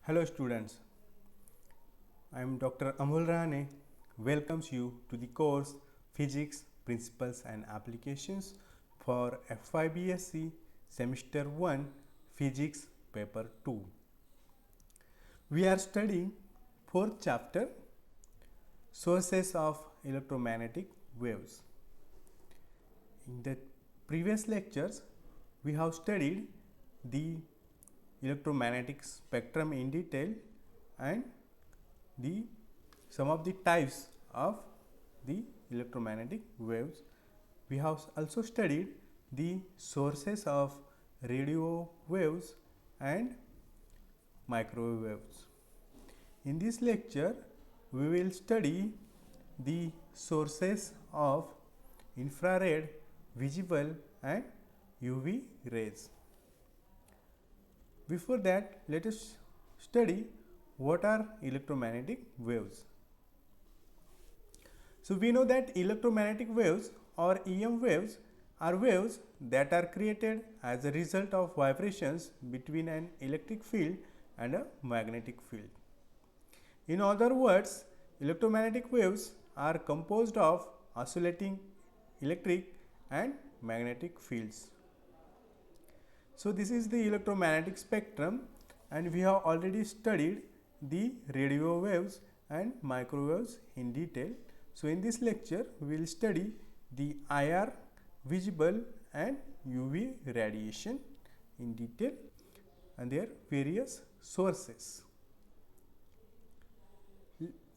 Hello students, I am Dr. Amol Rane welcomes you to the course Physics Principles and Applications for FYBSc Semester 1 Physics Paper 2. We are studying 4th chapter Sources of Electromagnetic Waves. In the previous lectures, we have studied the electromagnetic spectrum in detail and the some of the types of the electromagnetic waves. We have also studied the sources of radio waves and microwave waves. In this lecture, we will study the sources of infrared, visible and UV rays. Before that, let us study what are electromagnetic waves. So, we know that electromagnetic waves or EM waves are waves that are created as a result of vibrations between an electric field and a magnetic field. In other words, electromagnetic waves are composed of oscillating electric and magnetic fields. So, this is the electromagnetic spectrum and we have already studied the radio waves and microwaves in detail. So, in this lecture we will study the IR, visible and UV radiation in detail and their various sources.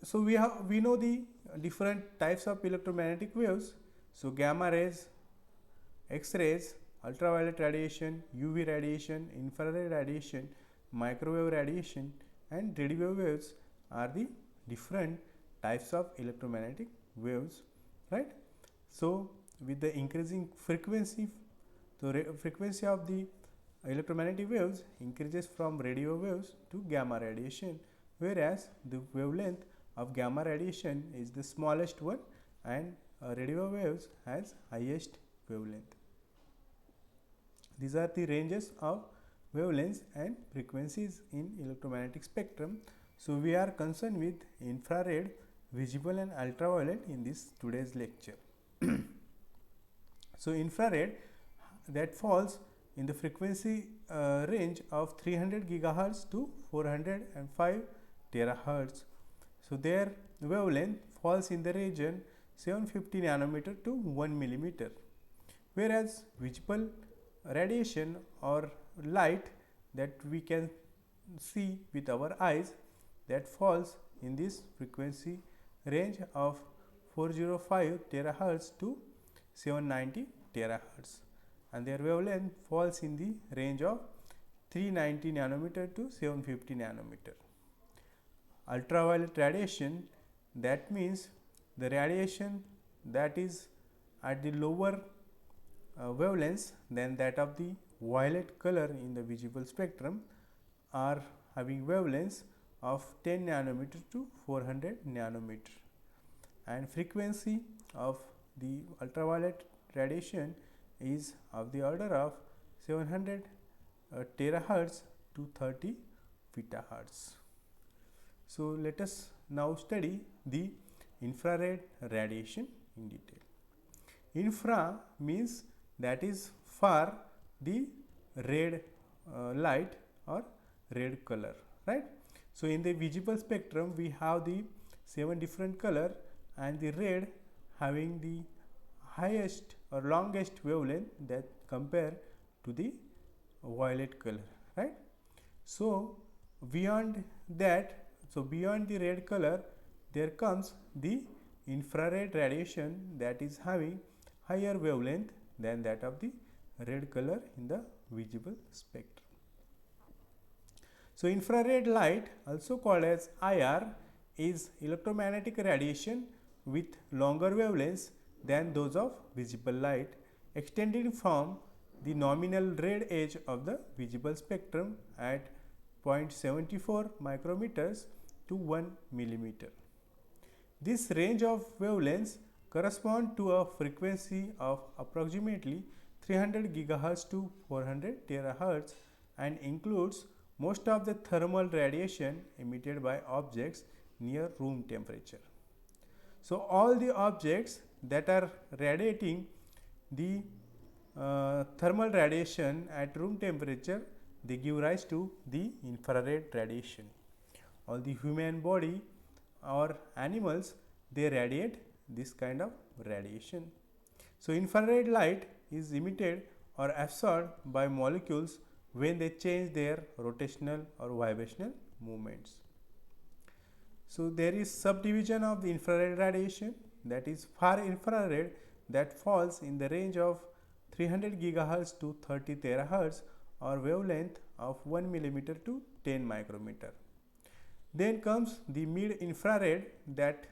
So, we know the different types of electromagnetic waves. So, gamma rays, X-rays, ultraviolet radiation, UV radiation, infrared radiation, microwave radiation and radio waves are the different types of electromagnetic waves, right. So, with the increasing frequency, the frequency of the electromagnetic waves increases from radio waves to gamma radiation, whereas the wavelength of gamma radiation is the smallest one and radio waves has highest wavelength. These are the ranges of wavelengths and frequencies in electromagnetic spectrum. So, we are concerned with infrared, visible and ultraviolet in this today's lecture. So, infrared that falls in the frequency range of 300 gigahertz to 405 terahertz. So, their wavelength falls in the region 750 nanometer to 1 millimeter, whereas visible radiation or light that we can see with our eyes that falls in this frequency range of 405 terahertz to 790 terahertz and their wavelength falls in the range of 390 nanometer to 750 nanometer. Ultraviolet radiation, that means the radiation that is at the lower wavelengths than that of the violet color in the visible spectrum, are having wavelengths of 10 nanometer to 400 nanometer, and frequency of the ultraviolet radiation is of the order of 700 terahertz to 30 petahertz. So, let us now study the infrared radiation in detail. Infra means that is far the red light or red color, right. So, in the visible spectrum we have the 7 different color and the red having the highest or longest wavelength that compare to the violet color, right. So, beyond that, beyond the red color there comes the infrared radiation that is having higher wavelength than that of the red color in the visible spectrum. So, infrared light, also called as IR, is electromagnetic radiation with longer wavelengths than those of visible light, extending from the nominal red edge of the visible spectrum at 0.74 micrometers to 1 millimeter. This range of wavelengths correspond to a frequency of approximately 300 gigahertz to 400 terahertz and includes most of the thermal radiation emitted by objects near room temperature. So, all the objects that are radiating the thermal radiation at room temperature, they give rise to the infrared radiation. All the human body or animals, they radiate this kind of radiation. So, infrared light is emitted or absorbed by molecules when they change their rotational or vibrational movements. So, there is subdivision of the infrared radiation, that is far infrared, that falls in the range of 300 gigahertz to 30 terahertz or wavelength of 1 millimeter to 10 micrometer. Then comes the mid infrared, that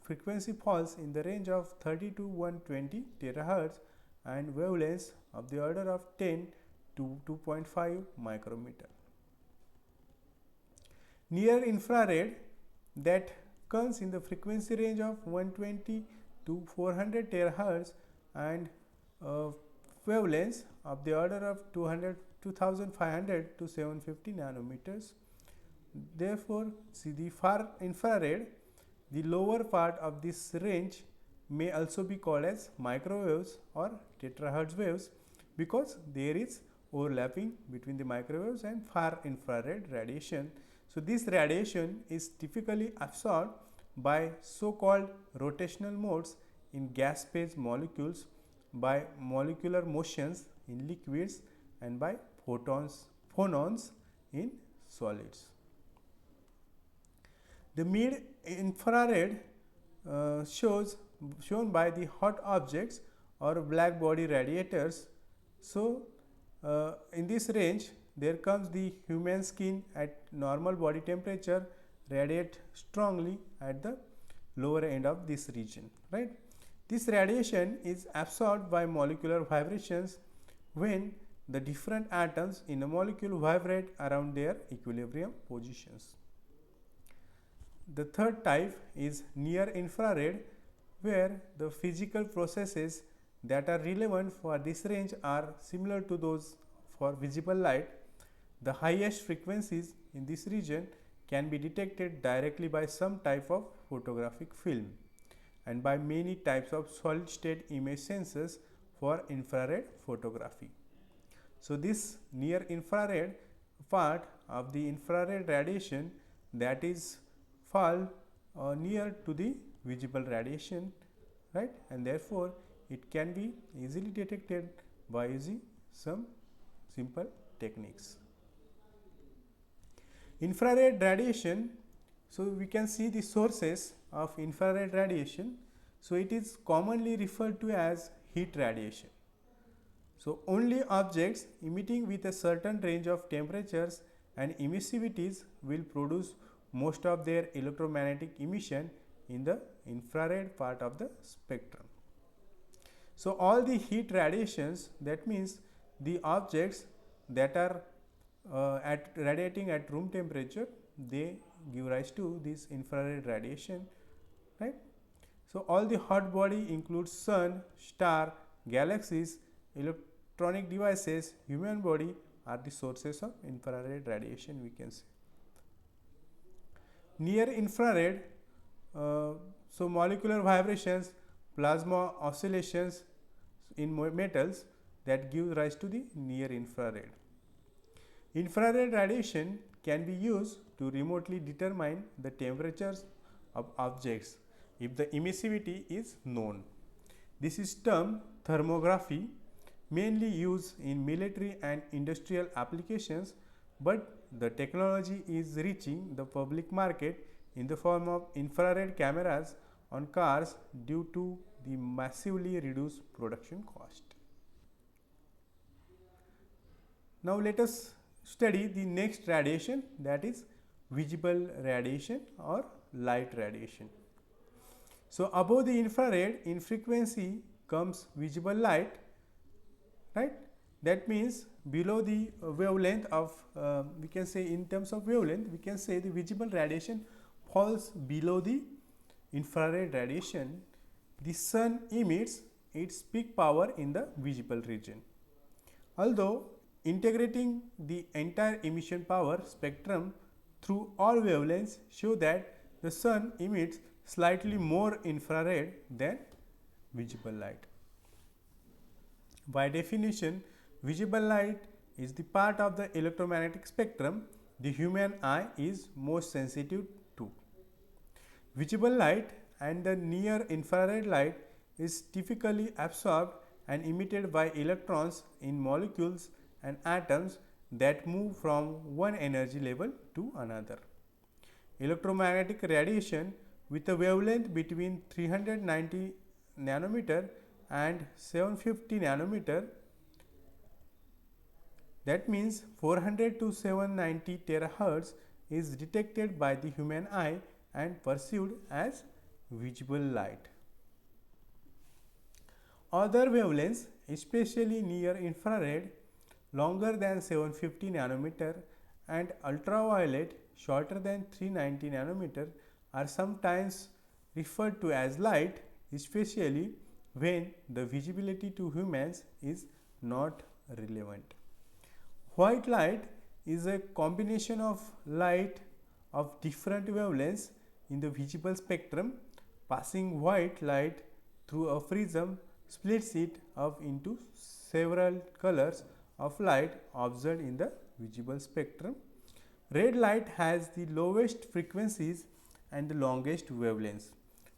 frequency falls in the range of 30 to 120 terahertz and wavelengths of the order of 10 to 2.5 micrometer. Near infrared, that comes in the frequency range of 120 to 400 terahertz and wavelengths of the order of 2500 to 750 nanometers. Therefore, see the far infrared, the lower part of this range may also be called as microwaves or terahertz waves, because there is overlapping between the microwaves and far infrared radiation. So, this radiation is typically absorbed by so-called rotational modes in gas phase molecules, by molecular motions in liquids, and by phonons in solids. The mid infrared shown by the hot objects or black body radiators. So, in this range, there comes the human skin at normal body temperature radiate strongly at the lower end of this region, right. This radiation is absorbed by molecular vibrations when the different atoms in a molecule vibrate around their equilibrium positions. The third type is near infrared, where the physical processes that are relevant for this range are similar to those for visible light. The highest frequencies in this region can be detected directly by some type of photographic film and by many types of solid state image sensors for infrared photography. So, this near infrared part of the infrared radiation, that is fall near to the visible radiation, right, and therefore, it can be easily detected by using some simple techniques. Infrared radiation, so we can see the sources of infrared radiation. So, it is commonly referred to as heat radiation. So, only objects emitting with a certain range of temperatures and emissivities will produce most of their electromagnetic emission in the infrared part of the spectrum. So, all the heat radiations, that means the objects that are radiating at room temperature, they give rise to this infrared radiation, right. So, all the hot body includes sun, star, galaxies, electronic devices, human body are the sources of infrared radiation, we can say. Near infrared, so molecular vibrations, plasma oscillations in metals, that give rise to the near infrared. Infrared radiation can be used to remotely determine the temperatures of objects if the emissivity is known. This is termed thermography, mainly used in military and industrial applications, but the technology is reaching the public market in the form of infrared cameras on cars due to the massively reduced production cost. Now, let us study the next radiation, that is visible radiation or light radiation. So, above the infrared in frequency comes visible light, right. That means below the wavelength of we can say, in terms of wavelength, we can say the visible radiation falls below the infrared radiation. The sun emits its peak power in the visible region. Although integrating the entire emission power spectrum through all wavelengths show that the sun emits slightly more infrared than visible light. By definition, visible light is the part of the electromagnetic spectrum the human eye is most sensitive to. Visible light and the near infrared light is typically absorbed and emitted by electrons in molecules and atoms that move from one energy level to another. Electromagnetic radiation with a wavelength between 390 nanometer and 750 nanometer, that means 400 to 790 terahertz, is detected by the human eye and perceived as visible light. Other wavelengths, especially near infrared, longer than 750 nanometer, and ultraviolet, shorter than 390 nanometer, are sometimes referred to as light, especially when the visibility to humans is not relevant. White light is a combination of light of different wavelengths in the visible spectrum. Passing white light through a prism splits it up into several colors of light observed in the visible spectrum. Red light has the lowest frequencies and the longest wavelengths,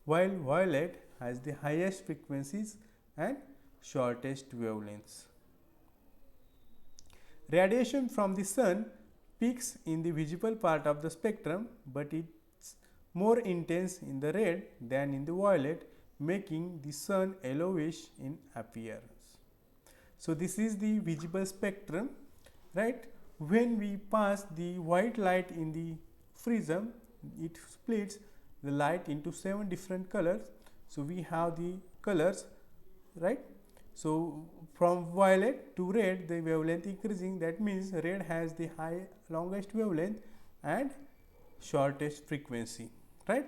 while violet has the highest frequencies and shortest wavelengths. Radiation from the sun peaks in the visible part of the spectrum, but it's more intense in the red than in the violet, making the sun yellowish in appearance. So, this is the visible spectrum, right? When we pass the white light in the prism, it splits the light into 7 different colors. So, we have the colors, right? So, from violet to red, the wavelength increasing, that means red has the longest wavelength and shortest frequency, right?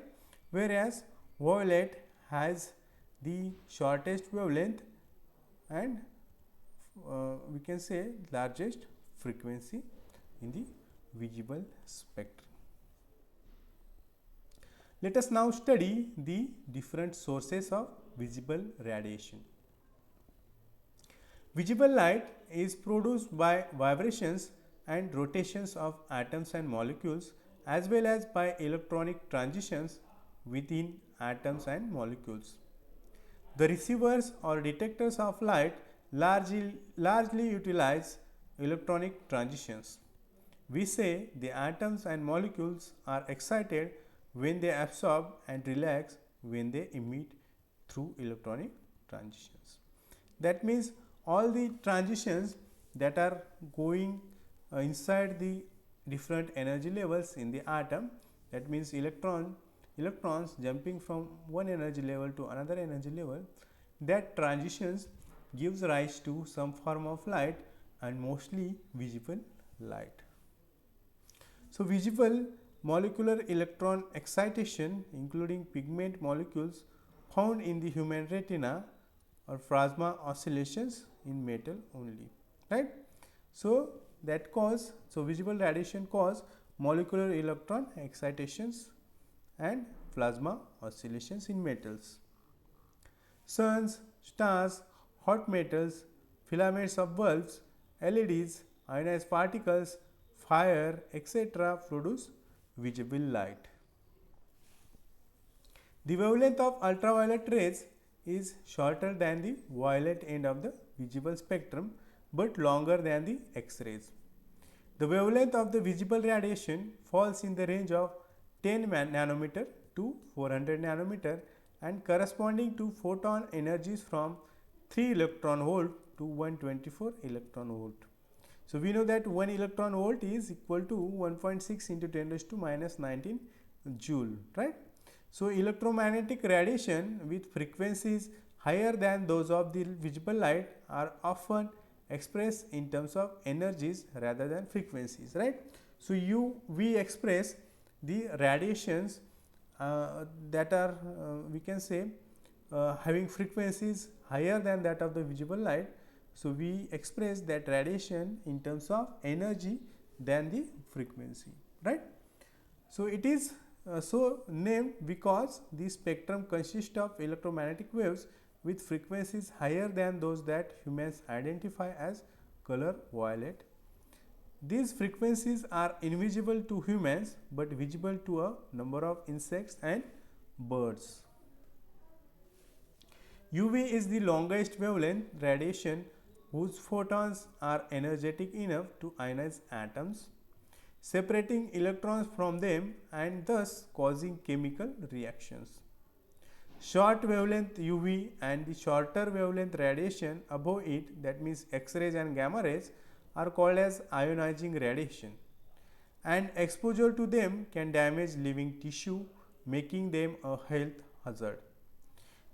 Whereas violet has the shortest wavelength and we can say largest frequency in the visible spectrum. Let us now study the different sources of visible radiation. Visible light is produced by vibrations and rotations of atoms and molecules, as well as by electronic transitions within atoms and molecules. The receivers or detectors of light largely utilize electronic transitions. We say the atoms and molecules are excited when they absorb and relax when they emit through electronic transitions. That means all the transitions that are going inside the different energy levels in the atom, that means electrons jumping from one energy level to another energy level, that transitions gives rise to some form of light and mostly visible light. So, visible molecular electron excitation including pigment molecules found in the human retina or plasma oscillations in metal only, right. So, visible radiation cause molecular electron excitations and plasma oscillations in metals. Suns, stars, hot metals, filaments of bulbs, LEDs, ionized particles, fire, etc. produce visible light. The wavelength of ultraviolet rays is shorter than the violet end of the visible spectrum, but longer than the X-rays. The wavelength of the visible radiation falls in the range of 10 nanometer to 400 nanometer and corresponding to photon energies from 3 electron volt to 124 electron volt. So, we know that 1 electron volt is equal to 1.6 into 10 raised to minus 19 joule, right. So, electromagnetic radiation with frequencies higher than those of the visible light are often expressed in terms of energies rather than frequencies, right. So, we express the radiations that are we can say having frequencies higher than that of the visible light So we express that radiation in terms of energy than the frequency, right? So it is so named because the spectrum consists of electromagnetic waves with frequencies higher than those that humans identify as color violet. These frequencies are invisible to humans but visible to a number of insects and birds. UV is the longest wavelength radiation whose photons are energetic enough to ionize atoms, separating electrons from them and thus causing chemical reactions. Short wavelength UV and the shorter wavelength radiation above it, that means X-rays and gamma rays, are called as ionizing radiation, and exposure to them can damage living tissue, making them a health hazard.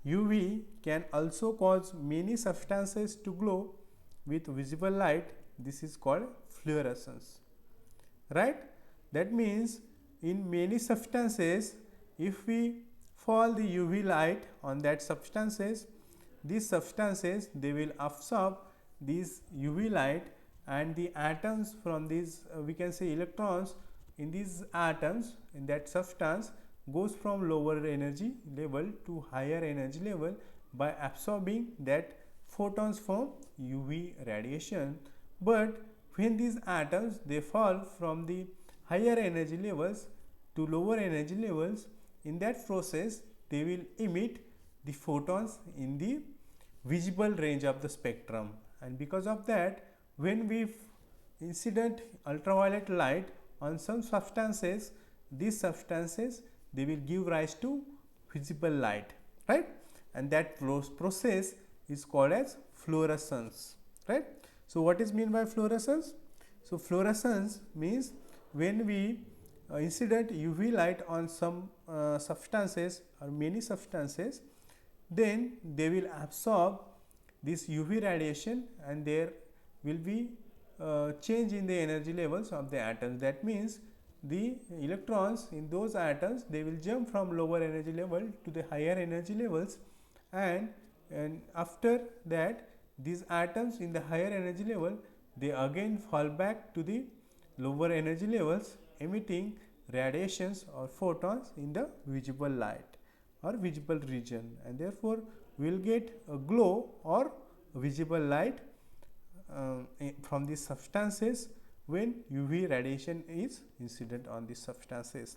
UV can also cause many substances to glow with visible light. This is called fluorescence, right? That means in many substances, if we fall the UV light on that substances, these substances they will absorb this UV light, and the atoms from these we can say electrons in these atoms in that substance goes from lower energy level to higher energy level by absorbing that photons from UV radiation. But when these atoms they fall from the higher energy levels to lower energy levels, in that process they will emit the photons in the visible range of the spectrum, and because of that when we incident ultraviolet light on some substances, these substances they will give rise to visible light, right? And that process is called as fluorescence, right? So what is mean by fluorescence? So fluorescence means when we incident UV light on some substances or many substances, then they will absorb this UV radiation and there will be change in the energy levels of the atoms. That means the electrons in those atoms they will jump from lower energy level to the higher energy levels, and after that these atoms in the higher energy level they again fall back to the lower energy levels, emitting radiations or photons in the visible light or visible region, and therefore we will get a glow or visible light from these substances when UV radiation is incident on these substances,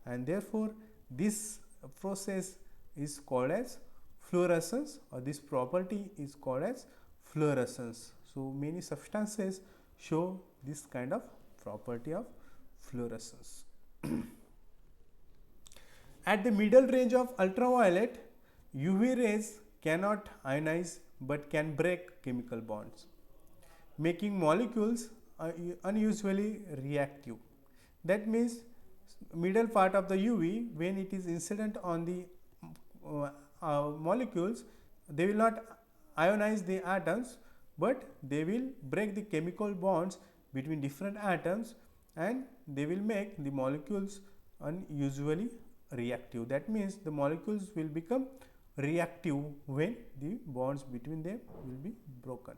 and therefore this process is called as fluorescence, or this property is called as fluorescence. So many substances show this kind of property of fluorescence. At the middle range of ultraviolet, UV rays cannot ionize but can break chemical bonds, making molecules unusually reactive. That means middle part of the UV, when it is incident on the molecules, they will not ionize the atoms, but they will break the chemical bonds between different atoms, and they will make the molecules unusually reactive. That means the molecules will become reactive when the bonds between them will be broken.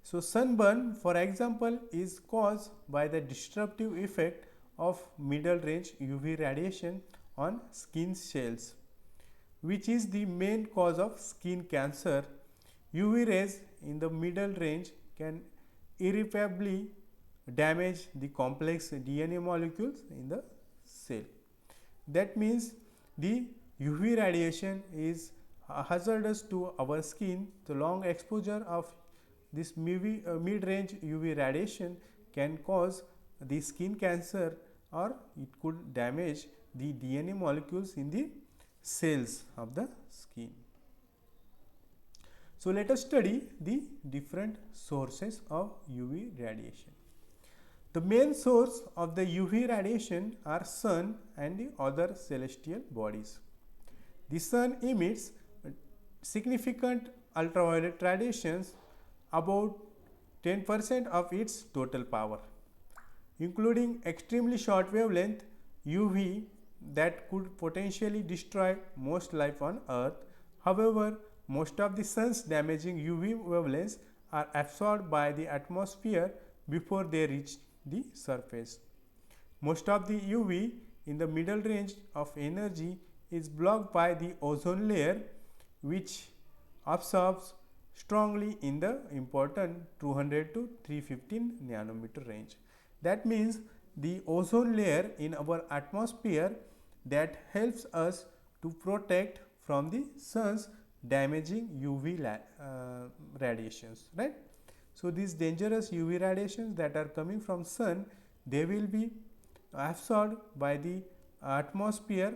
So sunburn, for example, is caused by the disruptive effect of middle range UV radiation on skin cells, which is the main cause of skin cancer. UV rays in the middle range can irreparably damage the complex DNA molecules in the cell. That means the UV radiation is hazardous to our skin. The long exposure of this mid-range UV radiation can cause the skin cancer, or it could damage the DNA molecules in the cells of the skin. So let us study the different sources of UV radiation. The main source of the UV radiation are sun and the other celestial bodies. The sun emits significant ultraviolet radiations, about 10% of its total power, including extremely short wavelength UV that could potentially destroy most life on Earth. However, most of the sun's damaging UV wavelengths are absorbed by the atmosphere before they reach the surface. Most of the UV in the middle range of energy is blocked by the ozone layer, which absorbs strongly in the important 200 to 315 nanometer range. That means the ozone layer in our atmosphere that helps us to protect from the sun's damaging UV radiations, right. So, these dangerous UV radiations that are coming from sun, they will be absorbed by the atmosphere.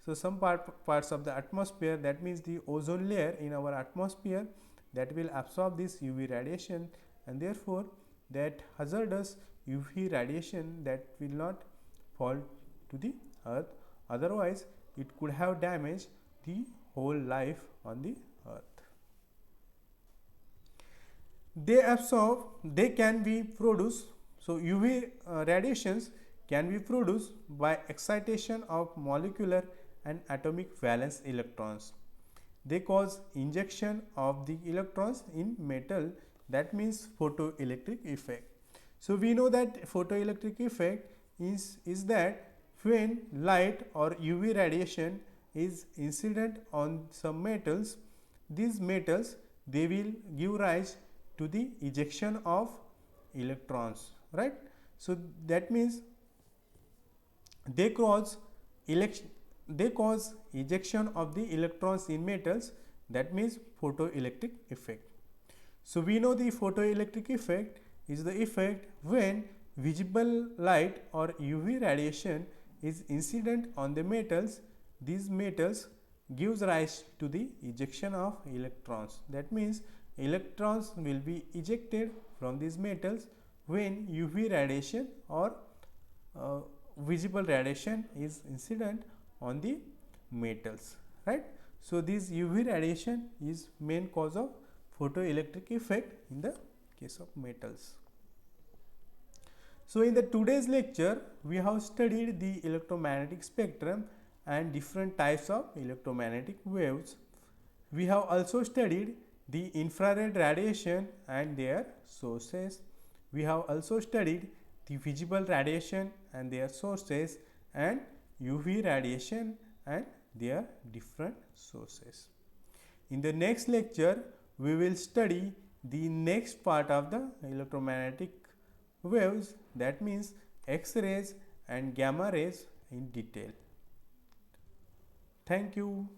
So, some parts of the atmosphere, that means the ozone layer in our atmosphere, that will absorb this UV radiation, and therefore, that hazardous UV radiation that will not fall to the earth, otherwise it could have damaged the whole life on the earth. They absorb, they can be produced. So, UV radiations can be produced by excitation of molecular and atomic valence electrons. They cause injection of the electrons in metal, that means photoelectric effect. So, we know that photoelectric effect is that when light or UV radiation is incident on some metals, these metals, they will give rise to the ejection of electrons, right. So, that means they cause ejection of the electrons in metals, that means photoelectric effect. So, we know the photoelectric effect is the effect when visible light or UV radiation is incident on the metals. These metals gives rise to the ejection of electrons. That means electrons will be ejected from these metals when UV radiation or visible radiation is incident on the metals, right. So, this UV radiation is main cause of photoelectric effect in the case of metals. So, in the today's lecture, we have studied the electromagnetic spectrum and different types of electromagnetic waves. We have also studied the infrared radiation and their sources. We have also studied the visible radiation and their sources, and UV radiation and their different sources. In the next lecture, we will study the next part of the electromagnetic waves, that means X-rays and gamma rays in detail. Thank you.